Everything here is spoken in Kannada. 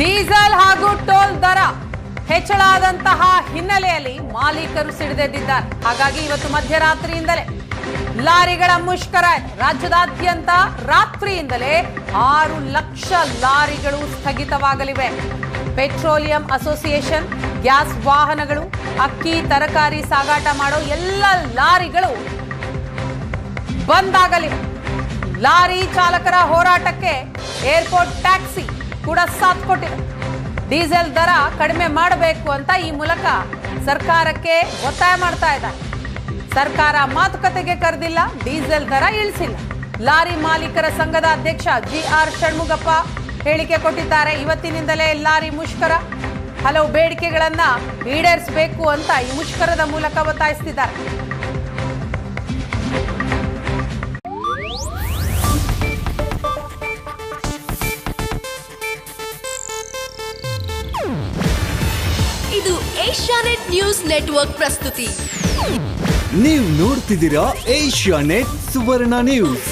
ಡೀಸೆಲ್ ಹಾಗೂ ಟೋಲ್ ದರ ಹೆಚ್ಚಳ ಆದಂತಹ ಹಿನ್ನೆಲೆಯಲ್ಲಿ ಮಾಲೀಕರು ಸಿಡಿದೆದ್ದಿದ್ದಾರೆ. ಹಾಗಾಗಿ ಇವತ್ತು ಮಧ್ಯರಾತ್ರಿಯಿಂದಲೇ ಲಾರಿಗಳ ಮುಷ್ಕರ. ರಾಜ್ಯದಾದ್ಯಂತ ರಾತ್ರಿಯಿಂದಲೇ 6 ಲಕ್ಷ ಲಾರಿಗಳು ಸ್ಥಗಿತವಾಗಲಿವೆ. ಪೆಟ್ರೋಲಿಯಂ ಅಸೋಸಿಯೇಷನ್, ಗ್ಯಾಸ್ ವಾಹನಗಳು, ಅಕ್ಕಿ ತರಕಾರಿ ಸಾಗಾಟ ಮಾಡೋ ಎಲ್ಲ ಲಾರಿಗಳು ಬಂದ್ ಆಗಲಿವೆ. ಲಾರಿ ಚಾಲಕರ ಹೋರಾಟಕ್ಕೆ ಏರ್ಪೋರ್ಟ್ ಟ್ಯಾಕ್ಸಿ ಕೂಡ ಸಾಥ್ ಕೊಟ್ಟಿದೆ. ಡೀಸೆಲ್ ದರ ಕಡಿಮೆ ಮಾಡಬೇಕು ಅಂತ ಈ ಮೂಲಕ ಸರ್ಕಾರಕ್ಕೆ ಒತ್ತಾಯ ಮಾಡ್ತಾ ಇದ್ದಾರೆ. ಸರ್ಕಾರ ಮಾತುಕತೆಗೆ ಕರೆದಿಲ್ಲ, ಡೀಸೆಲ್ ದರ ಇಳಿಸಿಲ್ಲ. ಲಾರಿ ಮಾಲೀಕರ ಸಂಘದ ಅಧ್ಯಕ್ಷ ಜಿಆರ್ ಷಣ್ಮುಗಪ್ಪ ಹೇಳಿಕೆ ಕೊಟ್ಟಿದ್ದಾರೆ. ಇವತ್ತಿನಿಂದಲೇ ಲಾರಿ ಮುಷ್ಕರ, ಹಲವು ಬೇಡಿಕೆಗಳನ್ನ ಈಡೇರಿಸಬೇಕು ಅಂತ ಈ ಮುಷ್ಕರದ ಮೂಲಕ ಒತ್ತಾಯಿಸುತ್ತಿದ್ದಾರೆ. ಇದು ಏಷ್ಯಾನೆಟ್ ನ್ಯೂಸ್ ನೆಟ್ವರ್ಕ್ ಪ್ರಸ್ತುತಿ. ನೀವು ನೋಡ್ತಿದ್ದೀರಾ ಏಷ್ಯಾನೆಟ್ ಸುವರ್ಣ ನ್ಯೂಸ್.